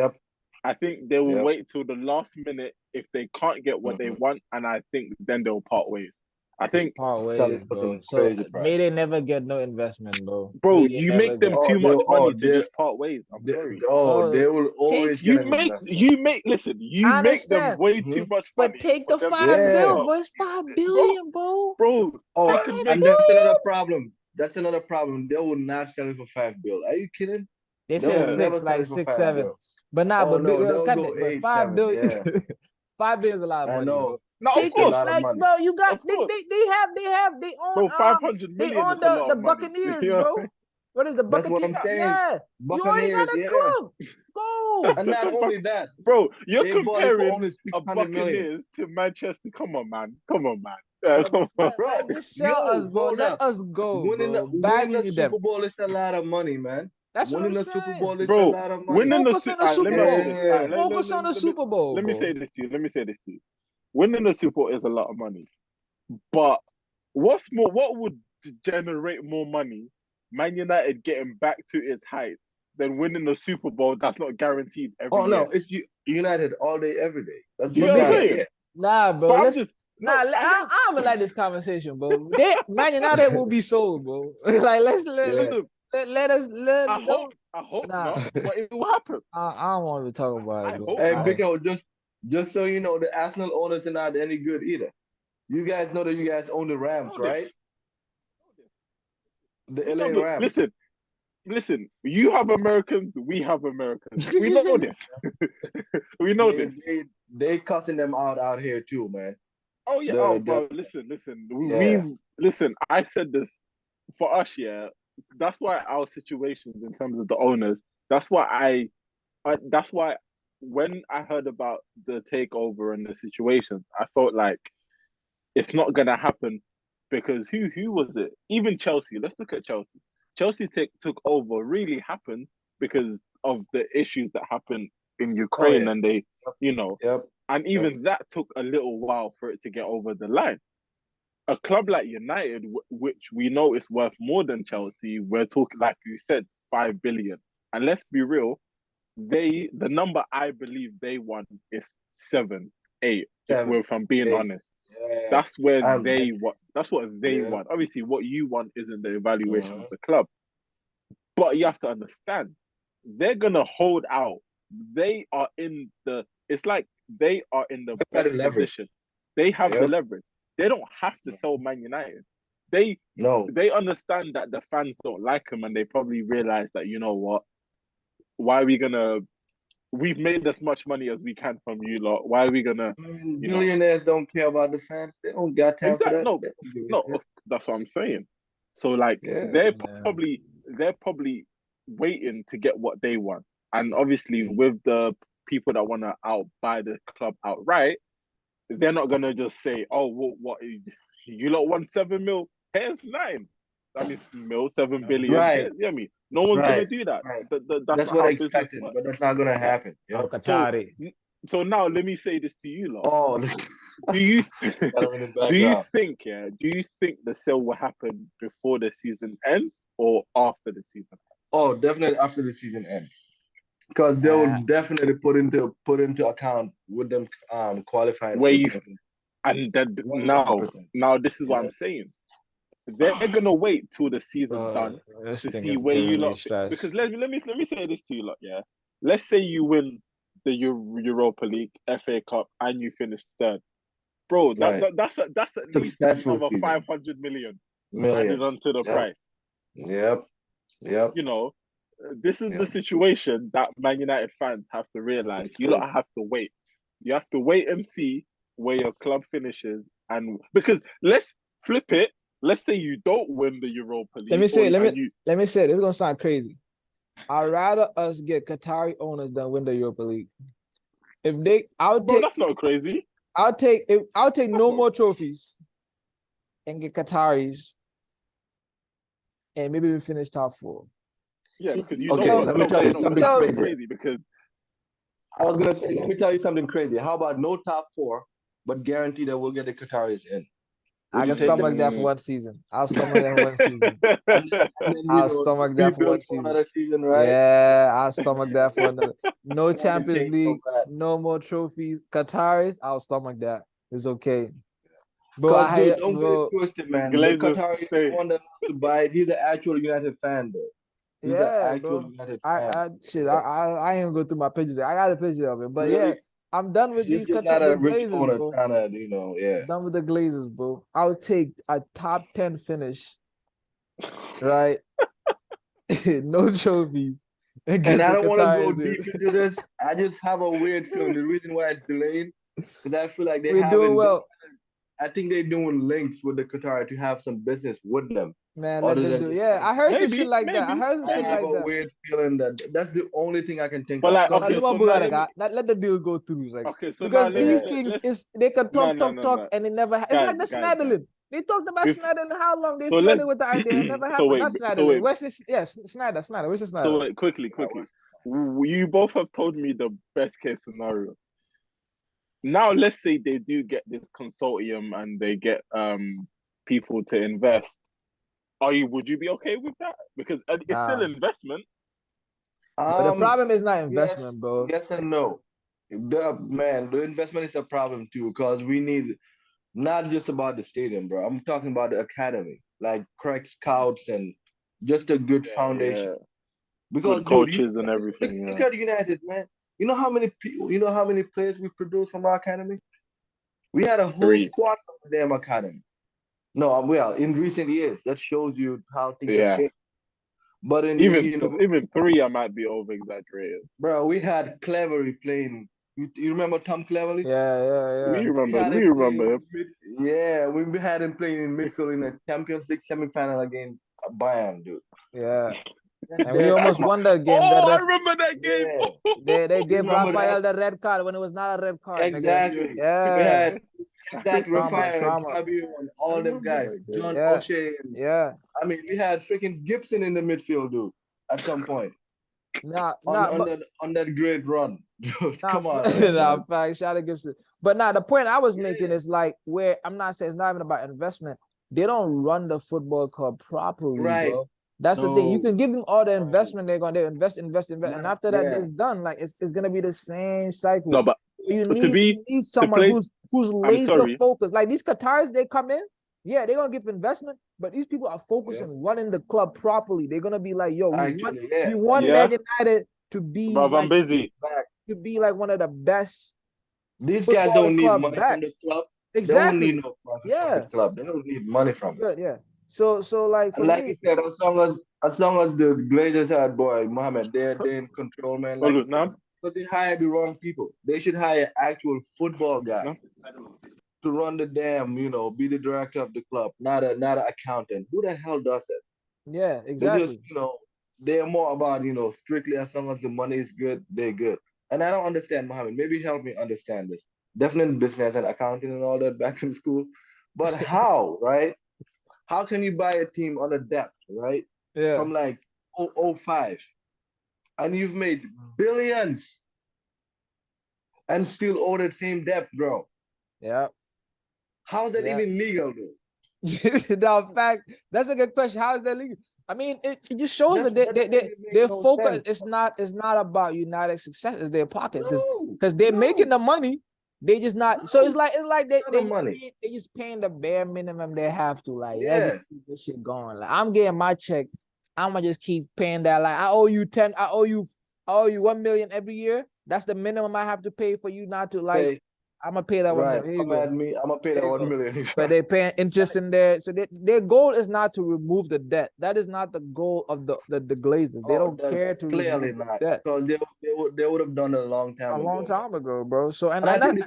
they will wait till the last minute if they can't get what they want, and I think then they'll part ways. I think part ways, bro. So may they never get no investment, bro. Bro, you make them too much money to just part ways. I'm sorry. They will always you make them way too much money. But take the $5 billion, bro. It's $5 billion, bro. And that's another problem. That's another problem. They will not sell it for $5 billion. Are you kidding? They said 6, like 6, 7. But nah, but $5 billion. $5 billion is a lot of money. I know. Bro. No, take of course. Like, bro, you got they own 500 million. They own the Buccaneers, bro. What is the Buccaneers? That's what I'm saying. Yeah, you already got a club. Go. And not only that, bro, you're comparing a Buccaneers to Manchester. Come on, man. Come on. Bro, just sell us, bro. Let us go. Winning the Super Bowl is a lot of money, man. That's winning what the Super Bowl is a lot of money. Focus on the Super Bowl. Focus on the Super Bowl. Let me say this to you. Winning the Super Bowl is a lot of money, but what would generate more money? Man United getting back to its heights than winning the Super Bowl. That's not guaranteed every year. No, it's United all day, every day. That's what I'm saying. Nah, bro. I don't like this conversation, bro. Man United will be sold, bro. Like let us. I hope not, but it will happen. I don't want to talk about it, bro. Hey, Big just so you know, the Arsenal owners are not any good either. You guys know that you guys own the Rams, right? The LA Rams. Listen. You have Americans, we have Americans. We know this. We know this. They cussing them out here too, man. Oh yeah. Bro. Listen. Listen. I said this for us. Yeah. That's why our situations in terms of the owners. That's why when I heard about the takeover and the situations, I felt like it's not gonna happen because who was it? Even Chelsea. Let's look at Chelsea. Chelsea took over really happened because of the issues that happened in Ukraine, and they, and even that took a little while for it to get over the line. A club like United, which we know is worth more than Chelsea, we're talking, like you said, 5 billion. And let's be real, the number I believe they want is 7, 8. If I'm being honest, that's where they want. That's what they want. Obviously, what you want isn't the evaluation of the club, but you have to understand they're gonna hold out. They are in the. It's like they are in the best position. They have the Yep. leverage. They don't have to sell Man United. They No. understand that the fans don't like them, and they probably realize that, you know what? Why are we gonna? We've made as much money as we can from you lot. Why are we gonna? You know, Billionaires don't care about the fans. They don't got time for exactly. that. No, They don't give a no, shit. that's what I'm saying. So like, Yeah. they're Yeah. probably waiting to get what they want, and obviously with the people that want to buy the club outright, they're not gonna just say, "Oh, what is you lot want 7 mil? Here's 9." I mean, 7 billion. Right. Here's, you know what I mean? No one's gonna Right. do that. Right. That's That's not what I how business expected, works. but that's not gonna happen. Oh, Yep. Qatari. So now let me say this to you lot. Oh, Do you got him in the do you background. think the sale will happen before the season ends or after the season ends? Oh, definitely after the season ends. Because they will definitely put into account with them qualifying Where for you Champions and then 100%. now this is what Yeah. I'm saying. They're gonna wait till the season done This to thing see is where giving you me lot stress. because let me say this to you lot, yeah. Let's say you win the Europa League, FA Cup, and you finish third. Bro, Right. that's at least Successful another season. 500 million added Million. onto the Yep. price. Yep. Yep. You know, this is Yep. the situation that Man United fans have to realize. You lot have to wait. You have to wait and see where your club finishes, and because let's flip it. Let's say you don't win the Europa League. Let me say, or- let and you, me say, this is gonna sound crazy. I'd rather us get Qatari owners than win the Europa League. If they, bro, that's not crazy. I'll take no more trophies and get Qataris, and maybe we finish top 4. Yeah, because you Okay, know, let me tell you something that's crazy. crazy because I was gonna say, let me tell you something crazy. How about no top 4, but guarantee that we'll get the Qataris in? I can you take stomach that for 1 season. I'll stomach that for 1 season. And then, I'll stomach that for 1 rebuild for season. another season, right? Yeah, I'll stomach that for another. No Nothing Champions changed from League, that. no more trophies. Qataris, I'll stomach that. It's okay. Bro, Because, dude, don't get bro, it twisted, man. The Glazers Qatari is stay. the one that wants to buy it. He's an actual United fan, though. He's an yeah, actual bro. United fan. I ain't gonna go through my pictures. I got a picture of it, but yeah, Really? I'm done with He's these just not a the rich Glazers, owner bro. trying to, yeah. Done with the Glazers, bro. I'll take a top 10 finish, right? No trophies. And And I the don't want to go Qataris in. deep into this. I just have a weird feeling. The reason why it's delayed, because I feel like they We're doing haven't. well. I think they're doing links with the Qatar to have some business with them. Man, let Other them than do. just Yeah, I heard some Maybe, shit like that. I maybe. heard some I shit have like a that. weird feeling that that's the only thing I can think But of. like, Because okay, Now, so now let me, let the deal go through. Like, okay, so now because these Yeah. things let's they can no, talk, and it never. It's like the guys. Snadderling. They talked about Bef- Snadderling. How long they So flirted let's with the idea? It never so happened. wait, Not so Snadderling. wait, Where's Snyder? Where's your Snyder? so wait, quickly. You both have told me the best case scenario. Now let's say they do get this consortium and they get people to invest. Would you be okay with that? Because it's still Nah. investment. But the problem is not Yes, investment, bro. yes and no. The investment is a problem too, because we need not just about the stadium, bro. I'm talking about the academy, like correct scouts and just a good foundation. Yeah. Because, Good dude, coaches and everything. look Yeah. at United, man. You know how many people, you know how many players we produced from our academy? We had a whole 3. squad from the damn academy. No, well, in recent years, that shows you how things have Yeah. changed. But Even 3, I might be over exaggerated. bro, we had Cleverly playing. You remember Tom Cleverly? Yeah. We We had him remember him. we had him playing in midfield in a Champions League semifinal against Bayern, dude. Yeah. That's And we that. almost Come on. won that game. Oh, That I ref, remember that game. Yeah, they you gave remember Raphael that? the red card when it was not a red card, nigga. Exactly. We Yeah. had exactly Rafael and Trauma. Fabio and all them guys. John Yeah. O'Shea. And, Yeah. I mean, we had freaking Gibson in the midfield, dude. At some point on that great run, dude. Come on, man. Fact, shout out Gibson. But the point I was making is like where I'm not saying it's not even about investment. They don't run the football club properly, Right. bro. That's the thing. You can give them all the investment. They're gonna invest, and after that, it's done. Like it's gonna be the same cycle. No, but you to need someone play, who's laser focused. Like these Qataris, they come in, yeah, they're gonna give investment, but these people are focused on running the club properly. They're gonna be like, yo, we want Man United to be I'm busy. to be like one of the best. These guys don't need money back. from the club. They don't Exactly. need no profit from the Yeah. club. They don't need money from it. Good. Yeah. So like for And like you me, said, as long as the Glazers had boy Mohammed, they're in control, man. Oh, Like you look, said, now, but they hired the wrong people. They should hire actual football guy no. to run the damn, be the director of the club, not an accountant. Who the hell does that? yeah, They just, exactly. they're more about, strictly as long as the money is good, they're good. And I don't understand, Mohammed. Maybe help me understand this. Definitely business and accounting and all that back in school. But how, right? How can you buy a team on a depth, right? Yeah. From like 005 and you've made billions and still owe that same debt, bro. Yeah. How's that Yeah. even legal, though? Now, in fact, that's a good question. How is that legal? I mean, it just shows that That doesn't even make their no focus sense. is not about United success, it's their pockets No, because they're making no, the money. They just not so no. it's like Not the money. they just paying the bare minimum they have to. Like, let's just Yeah. keep this shit going. Like, I'm getting my check. I'm gonna just keep paying that. Like, I owe you 1 million every year. That's the minimum I have to pay for you not to like. Pay. I'm gonna pay that 1 Right. million. Here you Come go. at me. I'm gonna pay There that you 1 go. million. But they're paying interest in there. So their goal is not to remove the debt. That is not the goal of the Glazers. They Oh, don't care to clearly remove the not. debt Because they would have done it a long a time long ago, man. time ago, bro. So And I think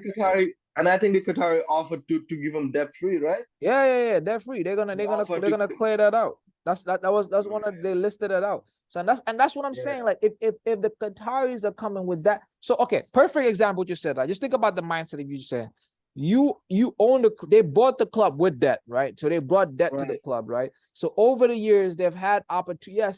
the Qatari offered to give them debt free, right? yeah, debt free. They're gonna They offered they're to. gonna clear that out. That's one of they listed it out. So that's what I'm Yeah. saying. Like if the Qataris are coming with that, so okay, perfect example what you said. Like just think about the mindset of you said. You own they bought the club with debt, right? So they brought debt to the Right. club, right? So over the years they've had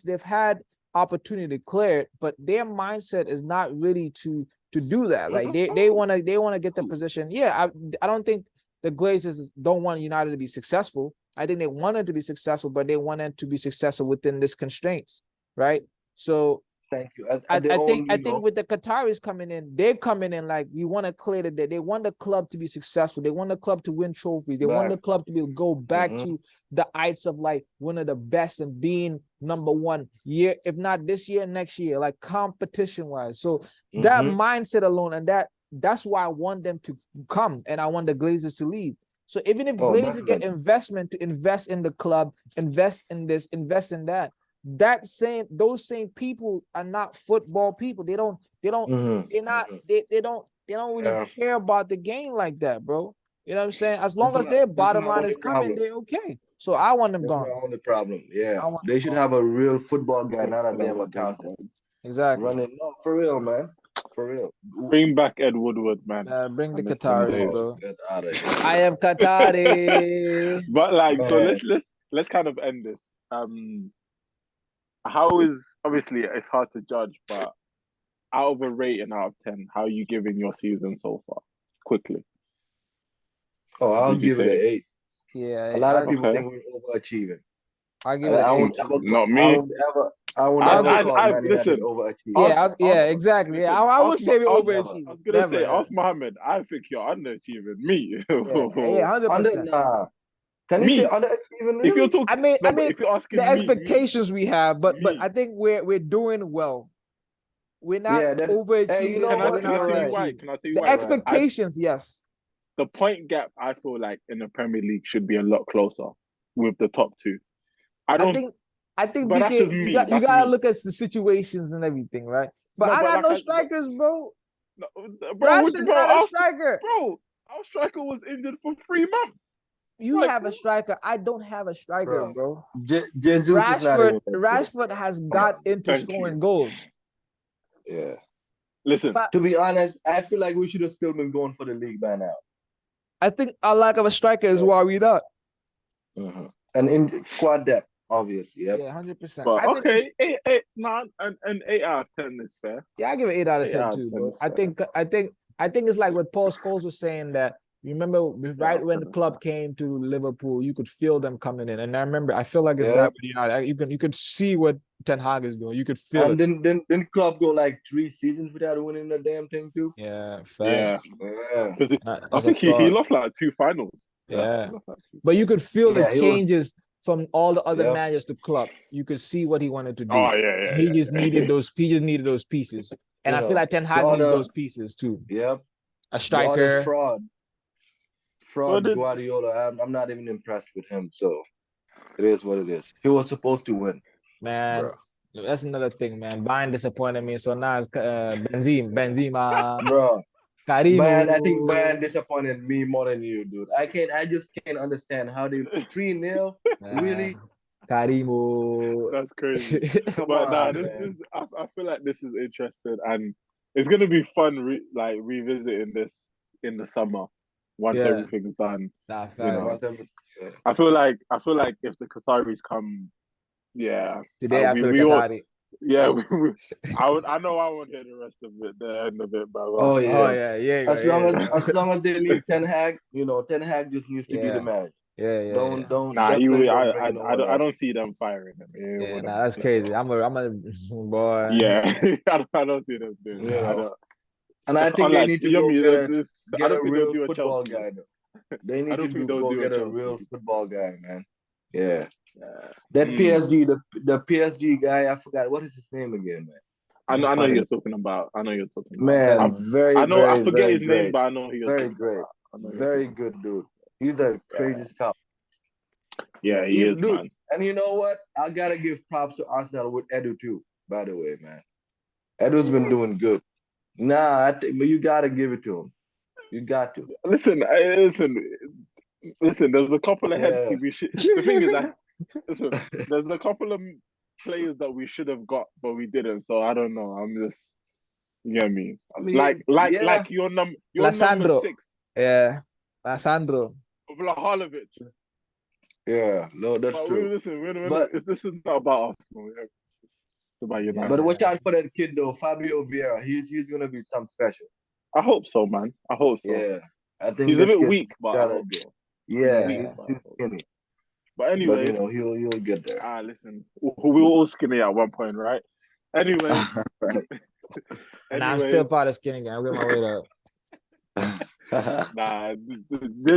they've had opportunity to clear it, but their mindset is not really to do that. Like they want to get the position. Yeah, I don't think the Glazers don't want United to be successful. I think they wanted to be successful, but they wanted to be successful within this constraints, right? So Thank you. At their own, I think with the Qataris coming in, they're coming in like you want to clear the debt. They want the club to be successful. They want the club to win trophies. They want back. the club to go back Mhm. to the heights of like one of the best and being number one year, if not this year, next year, like competition wise. So that Mhm. mindset alone, and that's why I want them to come, and I want the Glazers to leave. So even if Oh, Glazers get definitely. investment to invest in the club, invest in this, invest in that, those same people are not football people. Mhm. They're not Mhm. they don't really Yeah. care about the game like that, bro. You know what I'm saying? As long That's as my their that's bottom my line only is coming, problem. they're okay. So I want them That's my gone. only problem. Yeah. I want They them should gone. have a real football guy, not a damn accountant. Exactly. Running. No, for real, man. For real. Bring back Ed Woodward, man. Bring I the miss them Qataris, days. Oh, bro. get out of I here. am Qatari. But like, so Man. let's kind of end this. How is obviously it's hard to judge, but out of a rating out of 10, how are you giving your season so far? Quickly, Oh, what I'll would you give it an say? 8. A lot of Yeah, people Okay, think we're overachieving. I'll give And it an I eight won't too. ever not I me. won't ever I won't I'll ever give call Man United Listen. overachieving. Ask, ask, yeah, exactly. Yeah, listen. I Ask, would say we ask. Never. I overachieving. was gonna Never, say, yeah. ask Mohammed. I think you're underachieving. Me, Yeah, Under 100%. nah. Can you say me. underachieving If you're really? talking, I no, but mean, if you're the asking me, expectations we have, but me. I think we're doing well. We're not Yeah, that hey, you overachieving, know but we're what? Can I not You're tell you right. why? underachieving. Can I tell you The why? You're right. expectations, yes. The point gap I feel like in the Premier League should be a lot closer with the top two. I I don't, think I think but that's just BK, me. you That's gotta me. look at the situations and everything, right? But No, I but got like no I, but strikers, bro. no, bro, Rashford's not a striker. our striker was injured for 3 months. You Like, have a striker. I don't have a striker, Bro. bro. Jesus is not even that good. Rashford has got into thank you. scoring goals. Yeah. Listen, But To be honest, I feel like we should have still been going for the league by now. I think our lack of a striker is Yeah. why we not. Mhm. And in squad depth, obviously. Yep. Yeah, 100%. but I think we okay, eight, no, an 8 out of 10 is fair. yeah, I give it 8 out of 8 10 out of too, 10 bro. is fair. I think it's like what Paul Scholes was saying that you remember 8 out right of when 10 the is club fair. came to Liverpool, you could feel them coming in. And I remember I feel like it's that Yep. with United. You could see what Ten Hag is doing. You could feel And it. then club go like 3 seasons without winning the damn thing too. Yeah, Yeah, facts. Yeah. because I As a think he fraud. lost like 2 finals. Yeah, Yeah. he lost like two But you finals. could feel the Yeah, he was. changes from all the other Yep. managers to club. You could see what he wanted to do. Oh yeah, And he just needed yeah. those pieces. And You I feel know, like Ten the Hag needs other. those pieces too. Yep. A The other striker. fraud Guardiola. I'm not even impressed with him. So it is what it is. He was supposed to win, Man, bro. that's another thing, man. Bayern disappointed me. So now it's Benzema, Bro, Bayern, I think Bayern Karimu. disappointed me more than you, dude. I just can't understand how they 3-0. Really? Karimu. That's crazy. Come But nah, on, man. I feel like this is interesting, and it's gonna be fun, revisiting this in the summer once Yeah, everything's done. nah, You know, facts. Yeah. I feel like if the Qataris come, yeah, Today I feel we all, Qatari. yeah, I know I won't hear the rest of it, the end of it, but Oh Oh yeah. yeah, yeah, As long as yeah, as long as they leave Ten Hag, Ten Hag just needs to be the yeah, man. yeah. Don't nah, definitely don't bring no one I else. don't see them firing him. Yeah, Whatever. nah, that's crazy. I'm a boy. Yeah, I don't see them doing You that. I know. don't. And I think they Unlike need to go Yummy, I get don't a think they'll real do a football Chelsea. guy though. They I need to don't think they'll go do a get a Chelsea. real football guy, man. Yeah. Yeah. That PSG, the PSG guy, I forgot what is his name again, man. I know Find who him. you're talking about. I know who you're talking about. Man, I very, know I very, forget very his name, great. but I know who you're Very talking great. about. I know who you're Very talking good dude. He's a about. crazy scout. Yeah, he is, Dude, man. and you know what? I gotta give props to Arsenal with Edu too, by the way, man. Edu's been doing good. Nah, I think but you gotta give it to him. You got to. Listen. There's a couple of heads Yeah. we should. The thing is that listen, there's a couple of players that we should have got, but we didn't. So I don't know. I'm just, you get me. I mean, Like yeah. your number Lasandro. 6, Yeah, Lasandro. Vlahovic. Yeah, no, that's But true. But this is not about Arsenal. It's about United. watch Yeah. out for that kid though, Fabio Vieira. He's gonna be some special. I hope so, man. I hope so. Yeah. I think He's a that bit kid weak, but I gotta hope so. yeah, Weak, he's but I he's hope. skinny. But But anyways, he'll get there. listen, we were all skinny at one point, right? Anyways, Right. And I'm still anyways, part of skinny gang. I'm with my weight up. nah,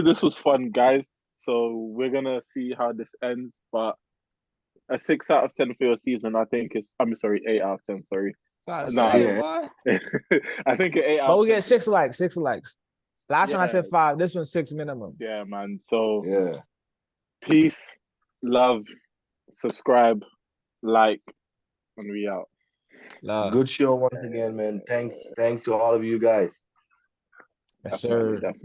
this was fun, guys. So we're gonna see how this ends, but a 6 out of 10 for your season, I think is. I'm sorry, 8 out of 10. Sorry, Trying to nah, say, Yeah. what? I think an 8 out But of we 10. get 6 likes, 6 likes. Last one I Yeah, said 5. This one's 6 minimum. yeah, man. So Yeah. peace, love, subscribe, like, and we out. Love. Good show once again, man. Thanks to all of you guys. Yes, Definitely, sir. definitely.